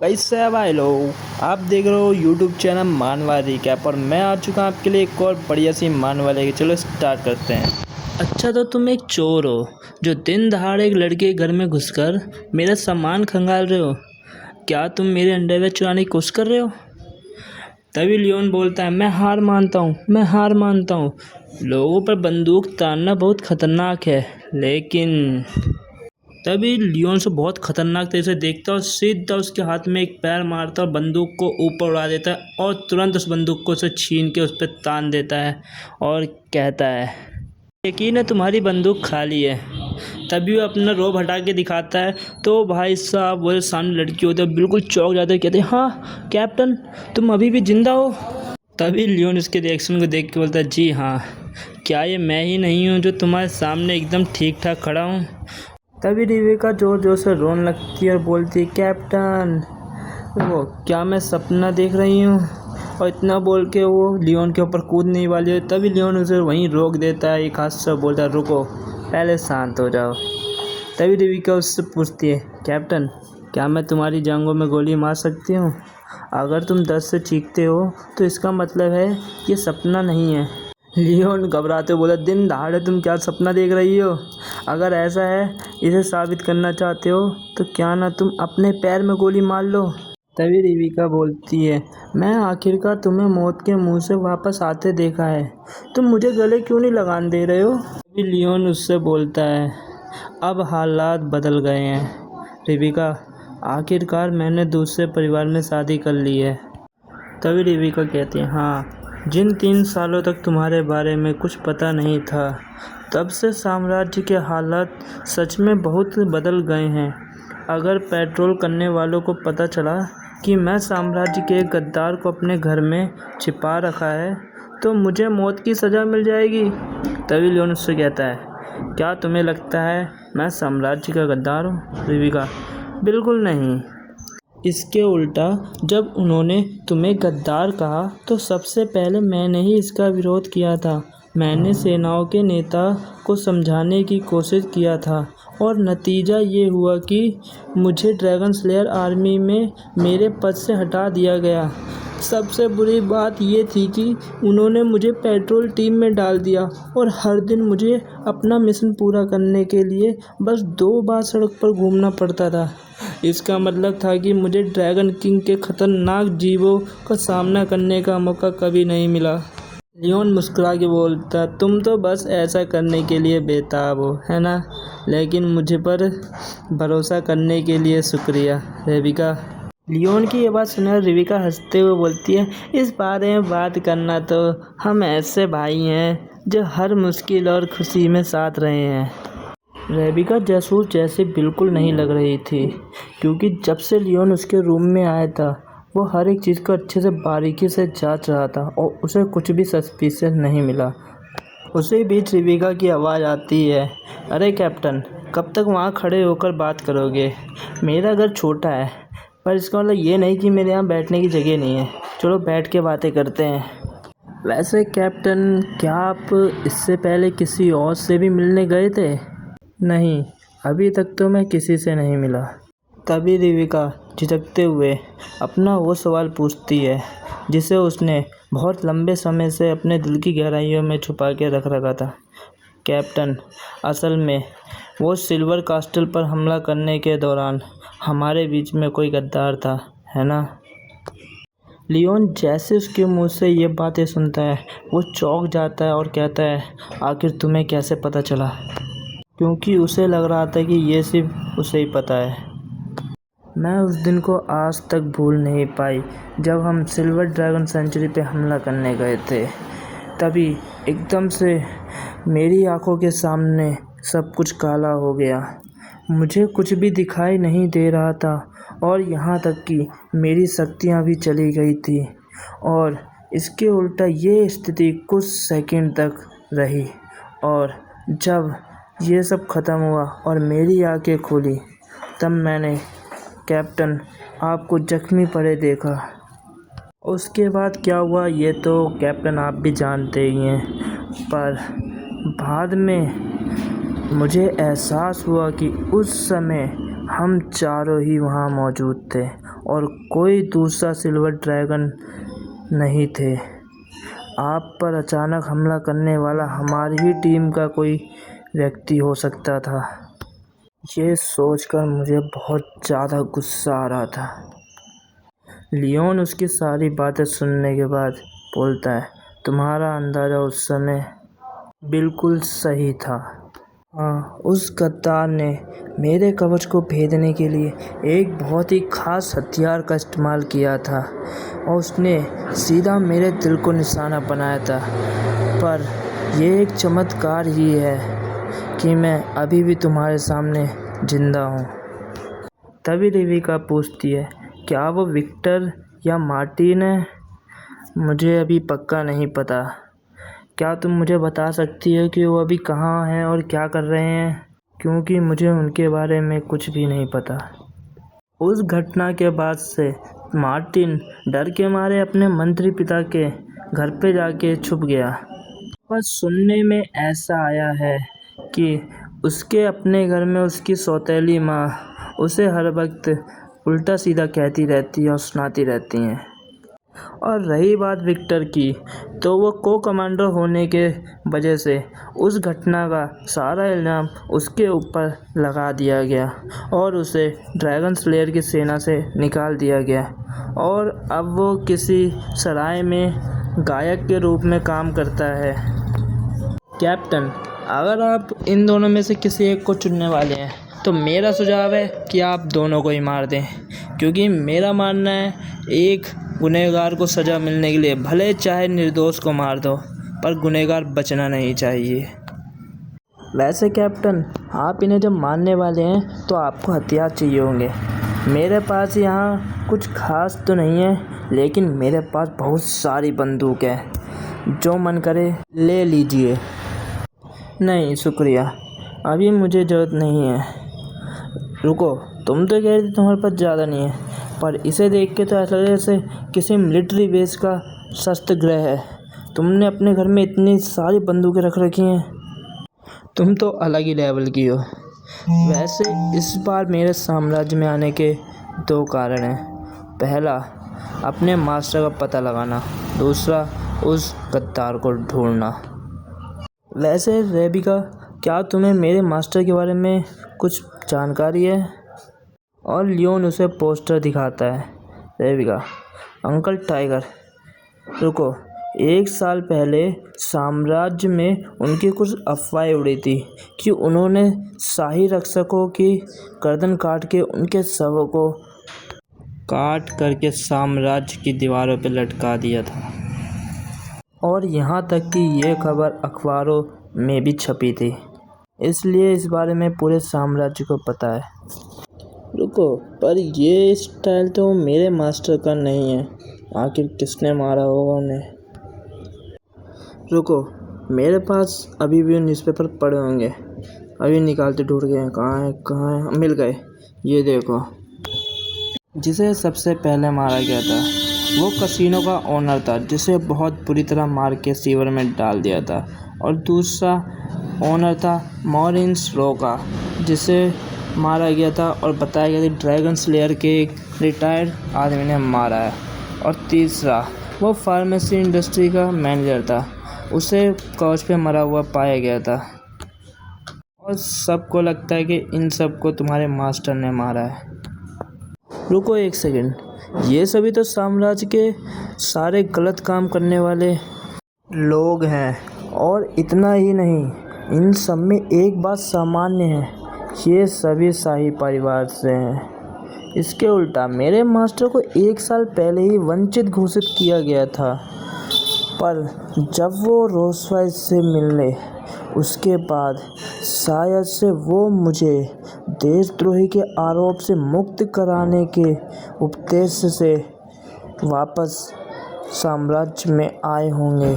कैसे है भाई लोग। आप देख रहे हो यूट्यूब चैनल मानवा रिकैप और मैं आ चुका हूँ आपके लिए एक और बढ़िया सी मानवा लेके। चलो स्टार्ट करते हैं। अच्छा तो तुम एक चोर हो जो दिन दहाड़े एक लड़के के घर में घुसकर मेरा सामान खंगाल रहे हो। क्या तुम मेरे अंडरवेयर चुराने की कोशिश कर रहे हो? तभी लियोन बोलता है, मैं हार मानता हूँ। लोगों पर बंदूक तानना बहुत खतरनाक है, लेकिन तभी लियोन से बहुत खतरनाक तरीके से देखता है और सीधा उसके हाथ में एक पैर मारता है और बंदूक को ऊपर उड़ा देता है और तुरंत उस बंदूक को उसे छीन के उस पर तान देता है और कहता है, यकीन है तुम्हारी बंदूक खाली है। तभी वो अपना रोब हटा के दिखाता है तो भाई साहब वो सामने लड़की होती है बिल्कुल चौंक जाते हैं, कहते हैं, हाँ कैप्टन तुम अभी भी जिंदा हो। तभी लियोन उसके रिएक्शन को देख के बोलता है, जी हाँ, क्या ये मैं ही नहीं हूँ जो तुम्हारे सामने एकदम ठीक ठाक खड़ा हूँ। तभी रिविका जोर जोर से रोने लगती है और बोलती है, कैप्टन वो क्या मैं सपना देख रही हूँ? और इतना बोल के वो लियोन के ऊपर कूदने वाली है। तभी लियोन उसे वहीं रोक देता है, एक हाथ से बोलता है, रुको पहले शांत हो जाओ। तभी रिविका उससे पूछती है, कैप्टन क्या मैं तुम्हारी जांघों में गोली मार सकती हूँ? अगर तुम दर्द से चीखते हो तो इसका मतलब है ये सपना नहीं है। लियोन घबराते बोला, दिन दहाड़े तुम क्या सपना देख रही हो? अगर ऐसा है इसे साबित करना चाहते हो तो क्या ना तुम अपने पैर में गोली मार लो। तभी रिविका बोलती है, मैं आखिरकार तुम्हें मौत के मुंह से वापस आते देखा है, तुम मुझे गले क्यों नहीं लगान दे रहे हो? तभी लियोन उससे बोलता है, अब हालात बदल गए हैं रिविका, आखिरकार मैंने दूसरे परिवार में शादी कर ली है। तभी रिविका कहती है, हाँ, जिन 3 सालों तक तुम्हारे बारे में कुछ पता नहीं था, तब से साम्राज्य के हालात सच में बहुत बदल गए हैं। अगर पेट्रोल करने वालों को पता चला कि मैं साम्राज्य के एक गद्दार को अपने घर में छिपा रखा है तो मुझे मौत की सज़ा मिल जाएगी। तभी लियोन उससे कहता है, क्या तुम्हें लगता है मैं साम्राज्य का गद्दार हूँ? रिविका, बिल्कुल नहीं। इसके उल्टा जब उन्होंने तुम्हें गद्दार कहा तो सबसे पहले मैंने ही इसका विरोध किया था। मैंने सेनाओं के नेता को समझाने की कोशिश किया था और नतीजा ये हुआ कि मुझे ड्रैगन स्लेयर आर्मी में मेरे पद से हटा दिया गया। सबसे बुरी बात ये थी कि उन्होंने मुझे पेट्रोल टीम में डाल दिया और हर दिन मुझे अपना मिशन पूरा करने के लिए बस 2 बार सड़क पर घूमना पड़ता था। इसका मतलब था कि मुझे ड्रैगन किंग के खतरनाक जीवों का सामना करने का मौका कभी नहीं मिला। लियोन मुस्कुरा के बोलता, तुम तो बस ऐसा करने के लिए बेताब हो, है ना? लेकिन मुझे पर भरोसा करने के लिए शुक्रिया रिविका। लियोन की ये बात सुनकर रिविका हंसते हुए बोलती है, इस बारे में बात करना तो हम ऐसे भाई हैं जो हर मुश्किल और खुशी में साथ रहे हैं। रेबिका जासूस जैसे बिल्कुल नहीं लग रही थी, क्योंकि जब से लियोन उसके रूम में आया था वो हर एक चीज़ को अच्छे से बारीकी से जांच रहा था और उसे कुछ भी सस्पिशियस नहीं मिला। उसी बीच रिविका की आवाज़ आती है, अरे कैप्टन, कब तक वहाँ खड़े होकर बात करोगे? मेरा घर छोटा है, पर इसका मतलब ये नहीं कि मेरे यहाँ बैठने की जगह नहीं है। चलो बैठ के बातें करते हैं। वैसे कैप्टन, क्या आप इससे पहले किसी और से भी मिलने गए थे? नहीं, अभी तक तो मैं किसी से नहीं मिला। तभी रिविका झिझकते हुए अपना वो सवाल पूछती है जिसे उसने बहुत लंबे समय से अपने दिल की गहराइयों में छुपा के रख रखा था। कैप्टन, असल में वो सिल्वर कास्टल पर हमला करने के दौरान हमारे बीच में कोई गद्दार था, है ना? लियोन जैसे उसके मुंह से ये बातें सुनता है वो चौंक जाता है और कहता है, आखिर तुम्हें कैसे पता चला? क्योंकि उसे लग रहा था कि ये सिर्फ उसे ही पता है। मैं उस दिन को आज तक भूल नहीं पाई जब हम सिल्वर ड्रैगन सेंचुरी पे हमला करने गए थे। तभी एकदम से मेरी आंखों के सामने सब कुछ काला हो गया। मुझे कुछ भी दिखाई नहीं दे रहा था और यहाँ तक कि मेरी शक्तियाँ भी चली गई थी। और इसके उल्टा ये स्थिति कुछ सेकंड तक रही और जब ये सब ख़त्म हुआ और मेरी आंखें खुली तब मैंने कैप्टन आपको जख्मी पड़े देखा। उसके बाद क्या हुआ ये तो कैप्टन आप भी जानते ही हैं, पर बाद में मुझे एहसास हुआ कि उस समय हम चारों ही वहाँ मौजूद थे और कोई दूसरा सिल्वर ड्रैगन नहीं थे। आप पर अचानक हमला करने वाला हमारी ही टीम का कोई व्यक्ति हो सकता था। ये सोचकर मुझे बहुत ज़्यादा गुस्सा आ रहा था। लियोन उसकी सारी बातें सुनने के बाद बोलता है, तुम्हारा अंदाज़ा उस समय बिल्कुल सही था। हाँ, उस गद्दार ने मेरे कवच को भेदने के लिए एक बहुत ही ख़ास हथियार का इस्तेमाल किया था और उसने सीधा मेरे दिल को निशाना बनाया था। पर यह एक चमत्कार ही है कि मैं अभी भी तुम्हारे सामने जिंदा हूँ। तभी रेबिका पूछती है, क्या वो विक्टर या मार्टिन है? मुझे अभी पक्का नहीं पता। क्या तुम मुझे बता सकती हो कि वो अभी कहाँ हैं और क्या कर रहे हैं? क्योंकि मुझे उनके बारे में कुछ भी नहीं पता। उस घटना के बाद से मार्टिन डर के मारे अपने मंत्री पिता के घर पे जाके छुप गया। पर सुनने में ऐसा आया है कि उसके अपने घर में उसकी सौतेली माँ उसे हर वक्त उल्टा सीधा कहती रहती है और सुनाती रहती हैं। और रही बात विक्टर की, तो वो को कमांडर होने के वजह से उस घटना का सारा इल्ज़ाम उसके ऊपर लगा दिया गया और उसे ड्रैगन स्लेयर की सेना से निकाल दिया गया और अब वो किसी सराय में गायक के रूप में काम करता है। कैप्टन, अगर आप इन दोनों में से किसी एक को चुनने वाले हैं तो मेरा सुझाव है कि आप दोनों को ही मार दें, क्योंकि मेरा मानना है एक गुनहगार को सज़ा मिलने के लिए भले चाहे निर्दोष को मार दो, पर गुनहगार बचना नहीं चाहिए। वैसे कैप्टन, आप इन्हें जब मारने वाले हैं तो आपको हथियार चाहिए होंगे। मेरे पास यहाँ कुछ खास तो नहीं है, लेकिन मेरे पास बहुत सारी बंदूक है, जो मन करे ले लीजिए। नहीं शुक्रिया, अभी मुझे ज़रूरत नहीं है। रुको, तुम तो कह रही थी तुम्हारे पास ज़्यादा नहीं है, पर इसे देख के तो ऐसा लग रहा है जैसे किसी मिलिट्री बेस का शस्त्र गृह है। तुमने अपने घर में इतनी सारी बंदूकें रख रखी हैं, तुम तो अलग ही लेवल की हो। वैसे इस बार मेरे साम्राज्य में आने के दो कारण हैं। पहला, अपने मास्टर का पता लगाना, दूसरा उस गद्दार को ढूंढना। वैसे रेबिका, क्या तुम्हें मेरे मास्टर के बारे में कुछ जानकारी है? और लियोन उसे पोस्टर दिखाता है। रेबिका, अंकल टाइगर, रुको, 1 साल पहले साम्राज्य में उनकी कुछ अफवाहें उड़ी थी कि उन्होंने शाही रक्षकों की गर्दन काट के उनके शवों को काट करके साम्राज्य की दीवारों पर लटका दिया था। और यहाँ तक कि ये खबर अखबारों में भी छपी थी, इसलिए इस बारे में पूरे साम्राज्य को पता है। रुको, पर ये स्टाइल तो मेरे मास्टर का नहीं है। आखिर किसने मारा होगा उन्हें? रुको, मेरे पास अभी भी न्यूज़पेपर पड़े होंगे, अभी निकालते ढूंढ गए। कहाँ है? मिल गए। ये देखो, जिसे सबसे पहले मारा गया था वो कसिनो का ओनर था, जिसे बहुत बुरी तरह मार के सीवर में डाल दिया था। और दूसरा ओनर था मॉरिस रो का, जिसे मारा गया था और बताया गया था ड्रैगन स्लेयर के एक रिटायर्ड आदमी ने मारा है। और तीसरा, वो फार्मेसी इंडस्ट्री का मैनेजर था, उसे कवच पे मरा हुआ पाया गया था। और सबको लगता है कि इन सबको तुम्हारे मास्टर ने मारा है। रुको एक सेकंड, ये सभी तो साम्राज्य के सारे गलत काम करने वाले लोग हैं। और इतना ही नहीं, इन सब में एक बात सामान्य है, ये सभी शाही परिवार से हैं। इसके उल्टा मेरे मास्टर को 1 साल पहले ही वंचित घोषित किया गया था, पर जब वो रोसवाइस से मिलने उसके बाद शायद से वो मुझे देशद्रोही के आरोप से मुक्त कराने के उद्देश्य से वापस साम्राज्य में आए होंगे।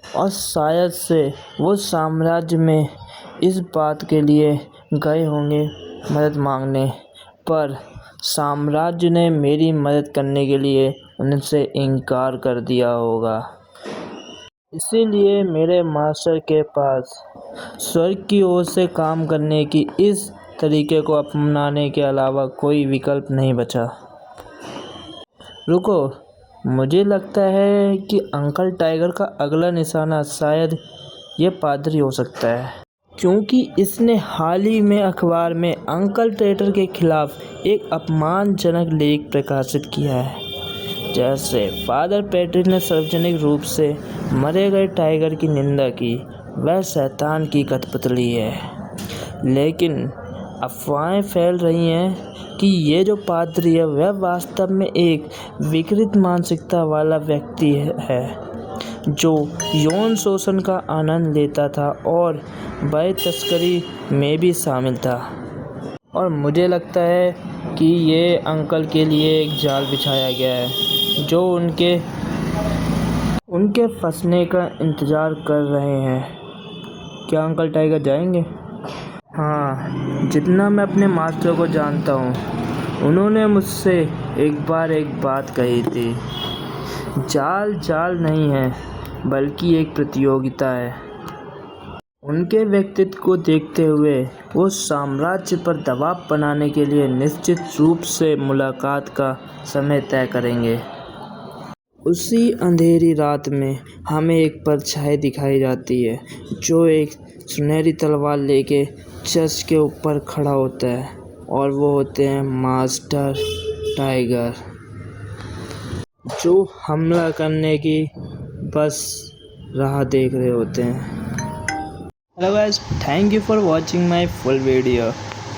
और शायद से वो साम्राज्य में इस बात के लिए गए होंगे मदद मांगने, पर साम्राज्य ने मेरी मदद करने के लिए उनसे इनकार कर दिया होगा। इसीलिए मेरे मास्टर के पास स्वर्ग की ओर से काम करने की इस तरीके को अपनाने के अलावा कोई विकल्प नहीं बचा। रुको, मुझे लगता है कि अंकल टाइगर का अगला निशाना शायद ये पादरी हो सकता है, क्योंकि इसने हाल ही में अखबार में अंकल टाइगर के खिलाफ एक अपमानजनक लेख प्रकाशित किया है। जैसे फादर पैट्रिक ने सार्वजनिक रूप से मरे गए टाइगर की निंदा की, वह शैतान की कठपुतली है। लेकिन अफवाहें फैल रही हैं कि ये जो पादरी है वह वास्तव में एक विकृत मानसिकता वाला व्यक्ति है जो यौन शोषण का आनंद लेता था और वह तस्करी में भी शामिल था। और मुझे लगता है कि ये अंकल के लिए एक जाल बिछाया गया है जो उनके फंसने का इंतज़ार कर रहे हैं। क्या अंकल टाइगर जाएंगे? हाँ, जितना मैं अपने मास्टर को जानता हूँ, उन्होंने मुझसे एक बात कही थी, जाल नहीं है बल्कि एक प्रतियोगिता है। उनके व्यक्तित्व को देखते हुए वो साम्राज्य पर दबाव बनाने के लिए निश्चित रूप से मुलाकात का समय तय करेंगे। उसी अंधेरी रात में हमें एक परछाई दिखाई जाती है जो एक सुनहरी तलवार लेके चर्च के ऊपर खड़ा होता है, और वो होते हैं मास्टर टाइगर, जो हमला करने की बस राह देख रहे होते हैं। Hello guys, thank you for watching my full video.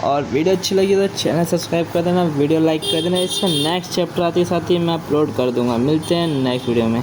और वीडियो अच्छी लगी तो चैनल सब्सक्राइब कर देना, वीडियो लाइक कर देना। इसका नेक्स्ट चैप्टर आते साथ ही मैं अपलोड कर दूंगा। मिलते हैं नेक्स्ट वीडियो में।